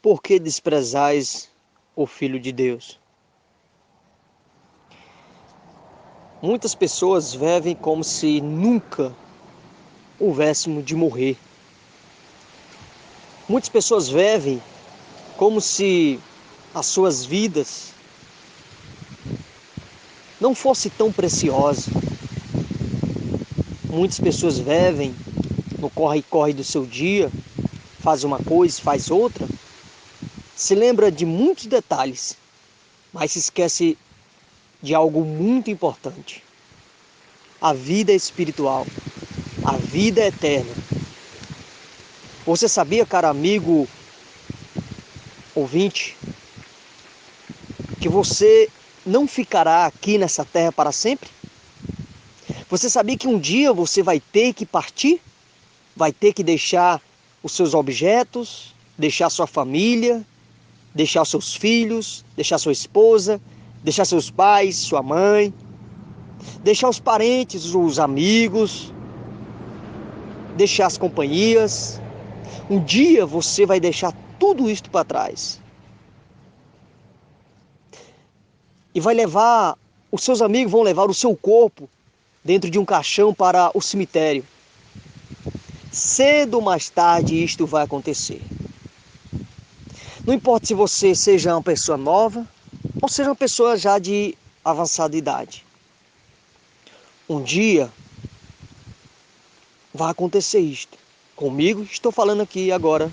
Por que desprezais o Filho de Deus? Muitas pessoas vivem como se nunca houvéssemos de morrer. Muitas pessoas vivem como se as suas vidas não fossem tão preciosas. Muitas pessoas vivem no corre-corre do seu dia, faz uma coisa, faz outra, se lembra de muitos detalhes, mas se esquece de algo muito importante: a vida espiritual, a vida eterna. Você sabia, caro amigo ouvinte, que você não ficará aqui nessa terra para sempre? Você sabia que um dia você vai ter que partir? Vai ter que deixar os seus objetos, deixar sua família, deixar seus filhos, deixar sua esposa, deixar seus pais, sua mãe, deixar os parentes, os amigos, deixar as companhias. Um dia você vai deixar tudo isto para trás. E vai levar, os seus amigos vão levar o seu corpo dentro de um caixão para o cemitério. Cedo ou mais tarde isto vai acontecer. Não importa se você seja uma pessoa nova ou seja uma pessoa já de avançada idade. Um dia vai acontecer isto. Comigo, estou falando aqui agora,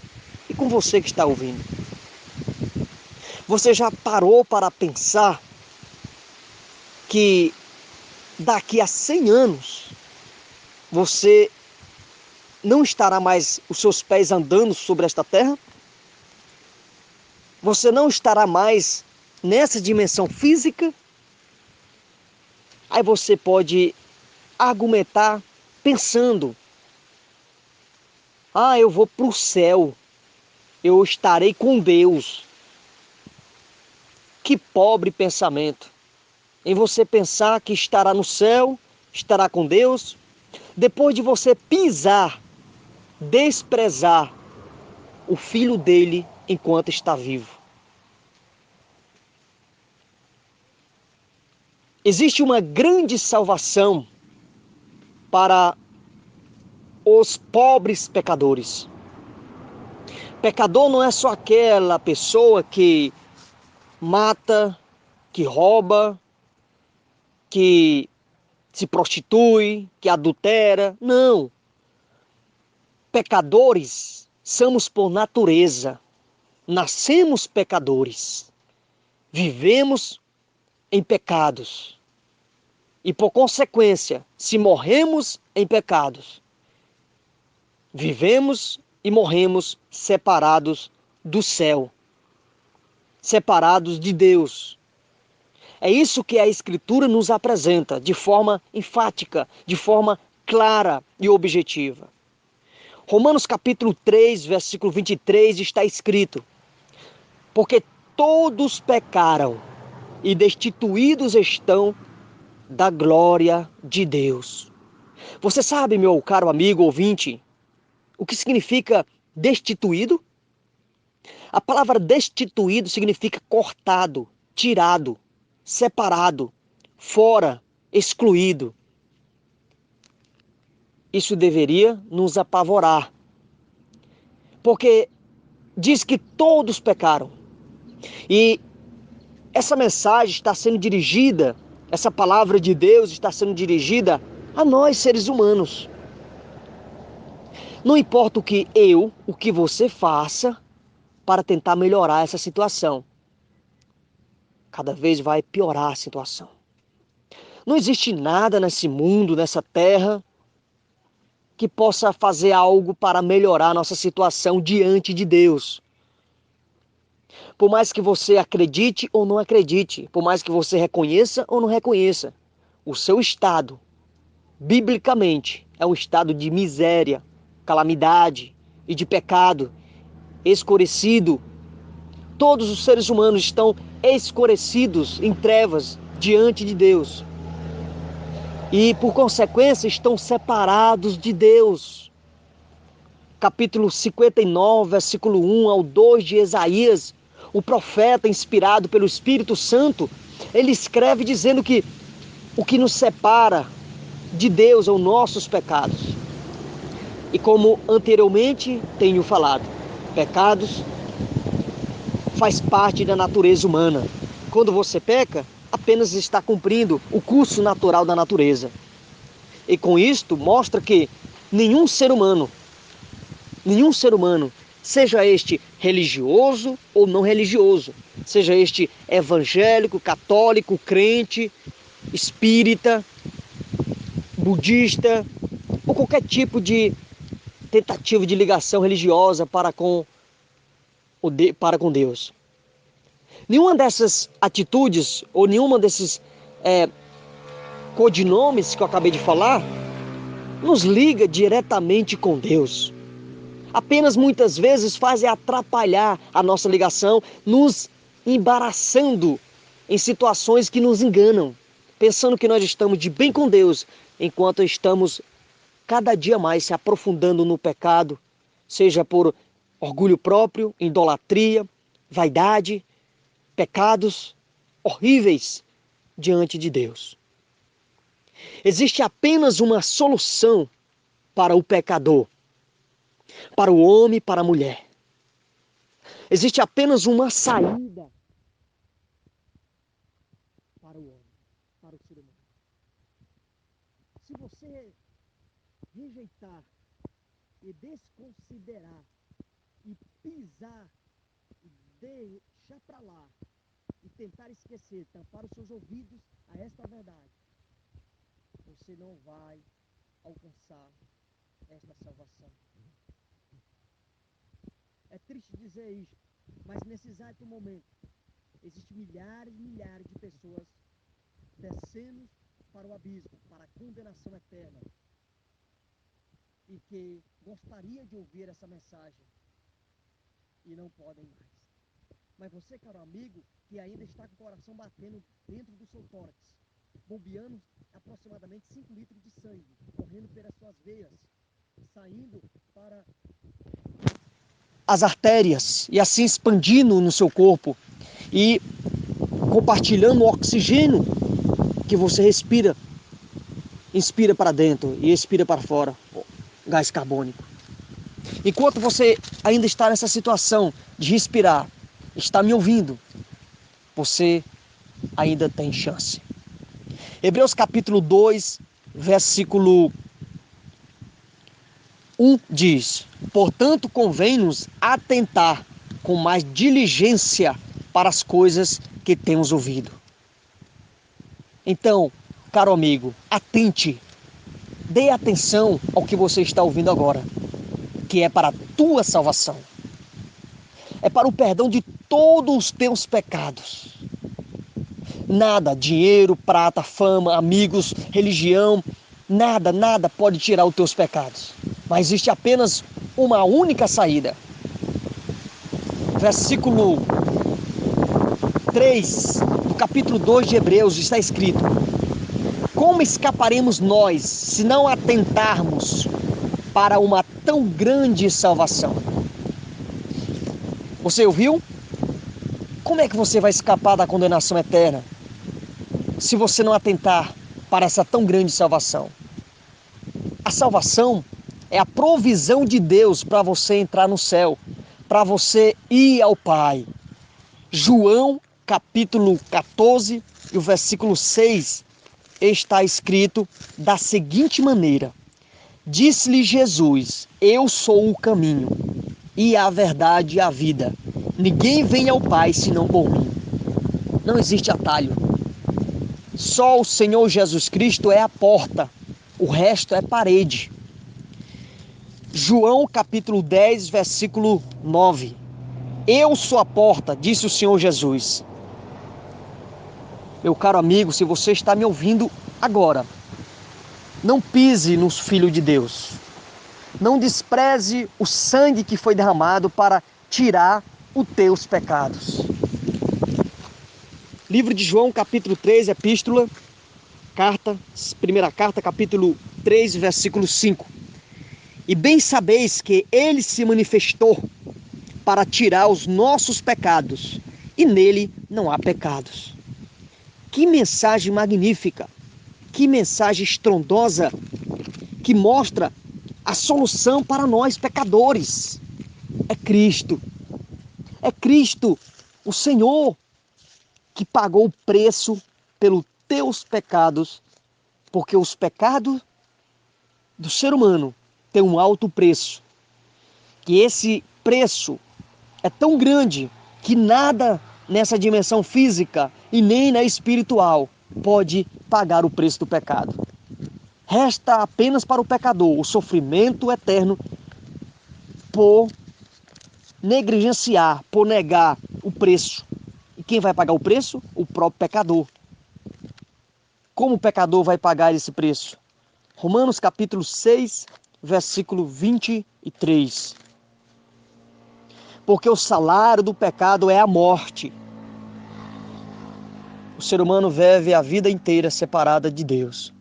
e com você que está ouvindo. Você já parou para pensar que daqui a 100 anos você não estará mais os seus pés andando sobre esta terra? Você não estará mais nessa dimensão física? Aí você pode argumentar pensando: eu vou para o céu, eu estarei com Deus. Que pobre pensamento! Em você pensar que estará no céu, estará com Deus, depois de você pisar, desprezar o filho dele enquanto está vivo. Existe uma grande salvação para os pobres pecadores. Pecador não é só aquela pessoa que mata, que rouba, que se prostitui, que adultera. Não. Pecadores somos por natureza. Nascemos pecadores. Vivemos em pecados. E por consequência, se morremos em pecados, vivemos e morremos separados do céu, separados de Deus. É isso que a Escritura nos apresenta de forma enfática, de forma clara e objetiva. Romanos capítulo 3, versículo 23 está escrito: porque todos pecaram e destituídos estão da glória de Deus. Você sabe, meu caro amigo ouvinte, o que significa destituído? A palavra destituído significa cortado, tirado, separado, fora, excluído. Isso deveria nos apavorar, porque diz que todos pecaram. E essa mensagem está sendo dirigida, essa palavra de Deus está sendo dirigida a nós, seres humanos. Não importa o que você faça para tentar melhorar essa situação. Cada vez vai piorar a situação. Não existe nada nesse mundo, nessa terra, que possa fazer algo para melhorar nossa situação diante de Deus. Por mais que você acredite ou não acredite, por mais que você reconheça ou não reconheça, o seu estado, biblicamente, é um estado de miséria, calamidade e de pecado, escurecido. Todos os seres humanos estão escurecidos em trevas diante de Deus. E, por consequência, estão separados de Deus. capítulo 59, versículo 1 ao 2 de Isaías, o profeta inspirado pelo Espírito Santo, ele escreve dizendo que o que nos separa de Deus são nossos pecados. E como anteriormente tenho falado, pecados faz parte da natureza humana. Quando você peca, apenas está cumprindo o curso natural da natureza. E com isto mostra que nenhum ser humano, seja este religioso ou não religioso, seja este evangélico, católico, crente, espírita, budista, ou qualquer tipo de tentativa de ligação religiosa para com Deus. Nenhuma dessas atitudes ou nenhuma desses codinomes que eu acabei de falar nos liga diretamente com Deus. Apenas muitas vezes fazem atrapalhar a nossa ligação, nos embaraçando em situações que nos enganam, pensando que nós estamos de bem com Deus, enquanto estamos cada dia mais se aprofundando no pecado, seja por orgulho próprio, idolatria, vaidade, pecados horríveis diante de Deus. Existe apenas uma solução para o pecador, para o homem e para a mulher. Existe apenas uma saída para o homem, para o ser humano. Se você rejeitar e desconsiderar e pisar e deixar para lá e tentar esquecer, tampar os seus ouvidos a esta verdade, você não vai alcançar esta salvação. É triste dizer isso, mas nesse exato momento existem milhares e milhares de pessoas descendo para o abismo, para a condenação eterna, e que gostaria de ouvir essa mensagem e não podem mais. Mas você, caro amigo, que ainda está com o coração batendo dentro do seu tórax, bombeando aproximadamente 5 litros de sangue, correndo pelas suas veias, saindo para as artérias e assim expandindo no seu corpo e compartilhando o oxigênio que você respira, inspira para dentro e expira para fora, gás carbônico. Enquanto você ainda está nessa situação de respirar, está me ouvindo, você ainda tem chance. Hebreus capítulo 2, versículo 1 diz: portanto, convém-nos atentar com mais diligência para as coisas que temos ouvido. Então, caro amigo, atente, dê atenção ao que você está ouvindo agora, que é para a tua salvação. É para o perdão de todos os teus pecados. Nada, dinheiro, prata, fama, amigos, religião, nada pode tirar os teus pecados. Mas existe apenas uma única saída. Versículo 3 do capítulo 2 de Hebreus está escrito: como escaparemos nós se não atentarmos para uma tão grande salvação? Você ouviu? Como é que você vai escapar da condenação eterna se você não atentar para essa tão grande salvação? A salvação é a provisão de Deus para você entrar no céu, para você ir ao Pai. João capítulo 14 e o versículo 6 está escrito da seguinte maneira: disse-lhe Jesus: eu sou o caminho e a verdade e a vida. Ninguém vem ao Pai senão por mim. Não existe atalho. Só o Senhor Jesus Cristo é a porta. O resto é parede. João capítulo 10, versículo 9. Eu sou a porta, disse o Senhor Jesus. Meu caro amigo, se você está me ouvindo agora, não pise no Filho de Deus. Não despreze o sangue que foi derramado para tirar os teus pecados. Livro de João, capítulo 3, primeira carta, capítulo 3, versículo 5. E bem sabeis que ele se manifestou para tirar os nossos pecados, e nele não há pecados. Que mensagem magnífica, que mensagem estrondosa, que mostra a solução para nós pecadores. É Cristo. É Cristo, o Senhor, que pagou o preço pelos teus pecados, porque os pecados do ser humano têm um alto preço. Que esse preço é tão grande que nada nessa dimensão física e nem na espiritual pode pagar o preço do pecado. Resta apenas para o pecador o sofrimento eterno por negligenciar, por negar o preço. E quem vai pagar o preço? O próprio pecador. Como o pecador vai pagar esse preço? Romanos capítulo 6, versículo 23. Porque o salário do pecado é a morte. O ser humano vive a vida inteira separada de Deus.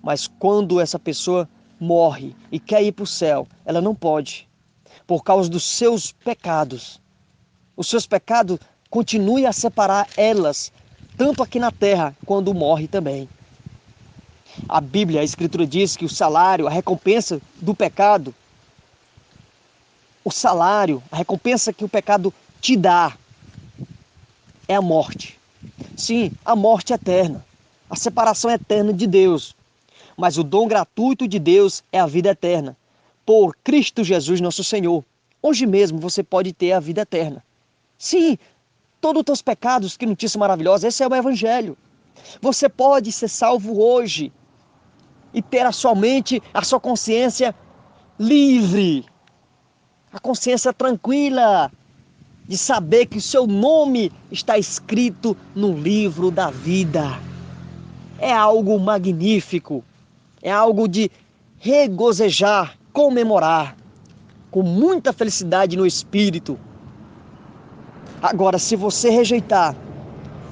Mas quando essa pessoa morre e quer ir para o céu, ela não pode, por causa dos seus pecados. Os seus pecados continuam a separar elas, tanto aqui na terra, quando morre também. A Bíblia, a Escritura diz que o salário, a recompensa do pecado, o salário, a recompensa que o pecado te dá, é a morte. Sim, a morte eterna, a separação eterna de Deus. Mas o dom gratuito de Deus é a vida eterna, por Cristo Jesus nosso Senhor. Hoje mesmo você pode ter a vida eterna. Sim, todos os teus pecados, que notícia maravilhosa, esse é o Evangelho. Você pode ser salvo hoje e ter a sua mente, a sua consciência livre, a consciência tranquila, de saber que o seu nome está escrito no livro da vida. É algo magnífico, é algo de regozijar, comemorar, com muita felicidade no espírito. Agora, se você rejeitar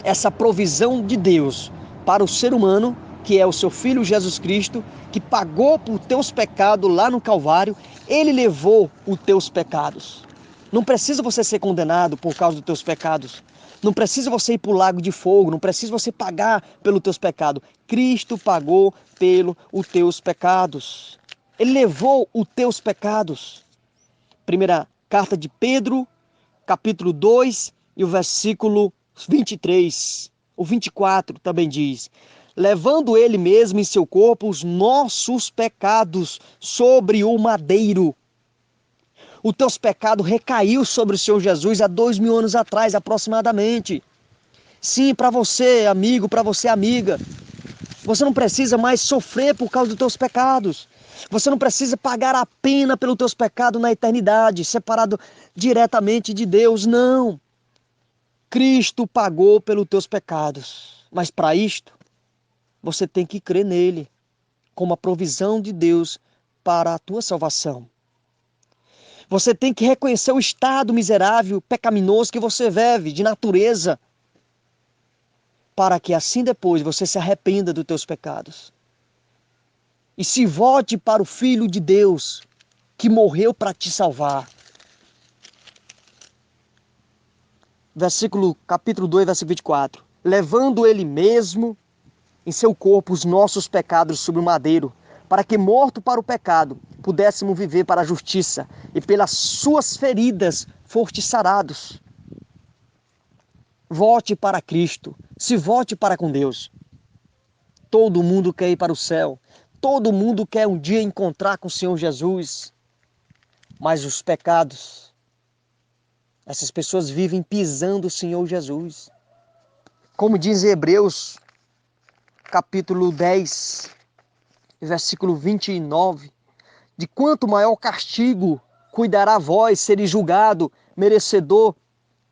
essa provisão de Deus para o ser humano, que é o seu Filho Jesus Cristo, que pagou por teus pecados lá no Calvário, ele levou os teus pecados. Não precisa você ser condenado por causa dos teus pecados. Não precisa você ir para o lago de fogo, não precisa você pagar pelos teus pecados. Cristo pagou pelos teus pecados. Ele levou os teus pecados. Primeira carta de Pedro, capítulo 2 e o versículo 23. O 24 também diz: levando ele mesmo em seu corpo os nossos pecados sobre o madeiro. Os teus pecados recaiu sobre o Senhor Jesus há 2000 anos atrás, aproximadamente. Sim, para você, amigo, para você, amiga. Você não precisa mais sofrer por causa dos teus pecados. Você não precisa pagar a pena pelos teus pecados na eternidade, separado diretamente de Deus, não. Cristo pagou pelos teus pecados. Mas para isto, você tem que crer nele, como a provisão de Deus para a tua salvação. Você tem que reconhecer o estado miserável, pecaminoso que você vive, de natureza, para que assim depois você se arrependa dos teus pecados. E se volte para o Filho de Deus, que morreu para te salvar. Capítulo 2, versículo 24. Levando ele mesmo em seu corpo os nossos pecados sobre o madeiro, para que, morto para o pecado, pudéssemos viver para a justiça, e pelas suas feridas fostes sarados. Volte para Cristo, se volte para com Deus. Todo mundo quer ir para o céu, todo mundo quer um dia encontrar com o Senhor Jesus, mas os pecados, essas pessoas vivem pisando o Senhor Jesus. Como diz em Hebreus, capítulo 10, versículo 29, de quanto maior castigo cuidará vós seres julgado, merecedor,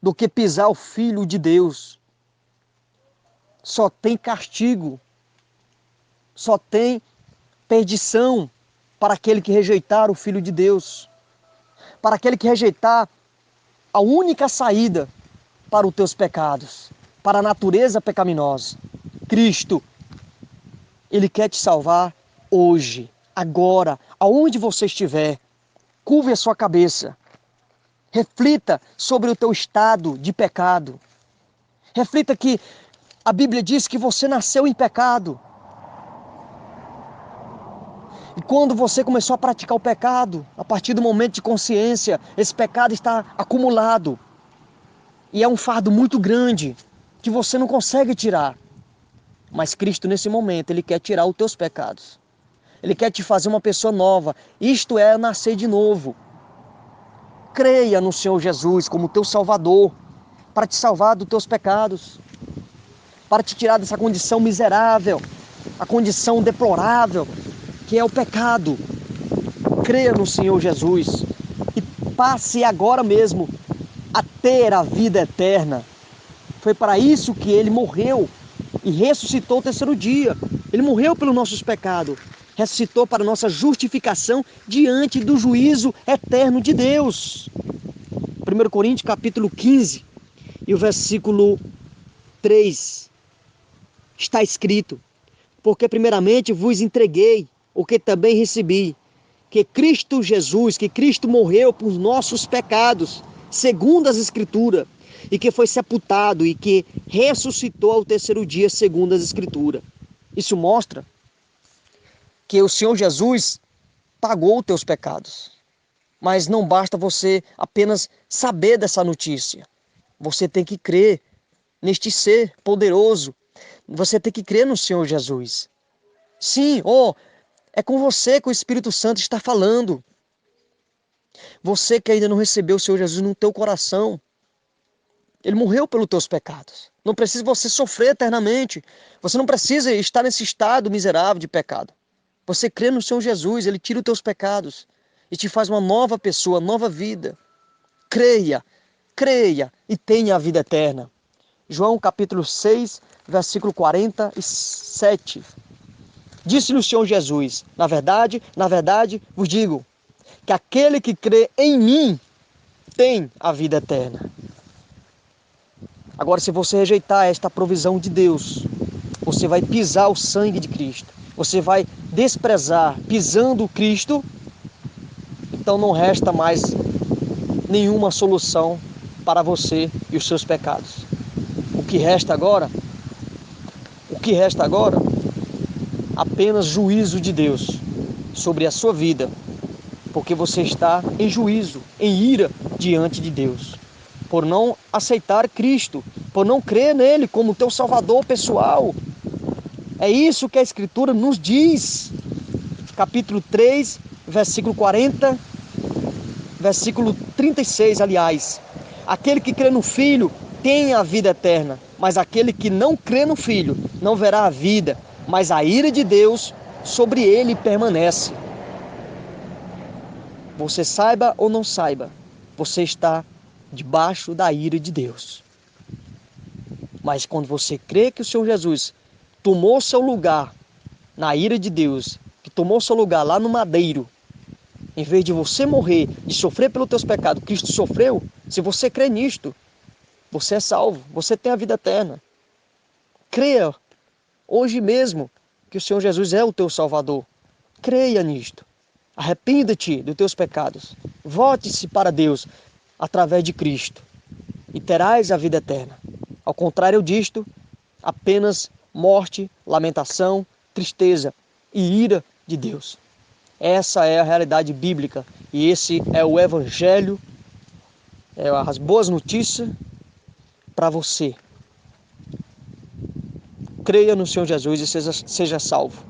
do que pisar o Filho de Deus. Só tem castigo, só tem perdição para aquele que rejeitar o Filho de Deus, para aquele que rejeitar a única saída para os teus pecados, para a natureza pecaminosa. Cristo, Ele quer te salvar hoje. agora, aonde você estiver, curve a sua cabeça. Reflita sobre o teu estado de pecado. Reflita que a Bíblia diz que você nasceu em pecado. E quando você começou a praticar o pecado, a partir do momento de consciência, esse pecado está acumulado. E é um fardo muito grande que você não consegue tirar. Mas Cristo, nesse momento, Ele quer tirar os teus pecados. Ele quer te fazer uma pessoa nova. Isto é nascer de novo. Creia no Senhor Jesus como teu Salvador, para te salvar dos teus pecados, para te tirar dessa condição miserável, a condição deplorável, que é o pecado. Creia no Senhor Jesus e passe agora mesmo a ter a vida eterna. Foi para isso que Ele morreu e ressuscitou o terceiro dia. Ele morreu pelos nossos pecados, ressuscitou para nossa justificação diante do juízo eterno de Deus. 1 Coríntios capítulo 15 e o versículo 3 está escrito: porque primeiramente vos entreguei o que também recebi, que Cristo Jesus, que Cristo morreu por nossos pecados, segundo as Escrituras, e que foi sepultado e que ressuscitou ao terceiro dia, segundo as Escrituras. Isso mostra que o Senhor Jesus pagou os teus pecados. Mas não basta você apenas saber dessa notícia. Você tem que crer neste ser poderoso. Você tem que crer no Senhor Jesus. Sim, é com você que o Espírito Santo está falando. Você que ainda não recebeu o Senhor Jesus no teu coração, Ele morreu pelos teus pecados. Não precisa você sofrer eternamente. Você não precisa estar nesse estado miserável de pecado. Você crê no Senhor Jesus, Ele tira os teus pecados e te faz uma nova pessoa, nova vida. Creia e tenha a vida eterna. João capítulo 6, versículo 47. Disse-lhe o Senhor Jesus: na verdade, vos digo, que aquele que crê em mim tem a vida eterna. Agora, se você rejeitar esta provisão de Deus, você vai pisar o sangue de Cristo. Você vai desprezar, pisando Cristo, então não resta mais nenhuma solução para você e os seus pecados. O que resta agora? Apenas juízo de Deus sobre a sua vida, porque você está em juízo, em ira diante de Deus, por não aceitar Cristo, por não crer nele como teu Salvador pessoal. É isso que a Escritura nos diz. Capítulo 3, versículo 40, versículo 36, aliás. Aquele que crê no Filho tem a vida eterna, mas aquele que não crê no Filho não verá a vida, mas a ira de Deus sobre ele permanece. Você saiba ou não saiba, você está debaixo da ira de Deus. Mas quando você crê que o Senhor Jesus tomou seu lugar na ira de Deus, que tomou seu lugar lá no madeiro, em vez de você morrer, de sofrer pelos teus pecados, Cristo sofreu. Se você crê nisto, você é salvo, você tem a vida eterna. Creia hoje mesmo que o Senhor Jesus é o teu Salvador. Creia nisto. Arrependa-te dos teus pecados. Volte-se para Deus através de Cristo e terás a vida eterna. Ao contrário disto, apenas morte, lamentação, tristeza e ira de Deus. Essa é a realidade bíblica e esse é o Evangelho, as boas notícias para você. Creia no Senhor Jesus e seja salvo.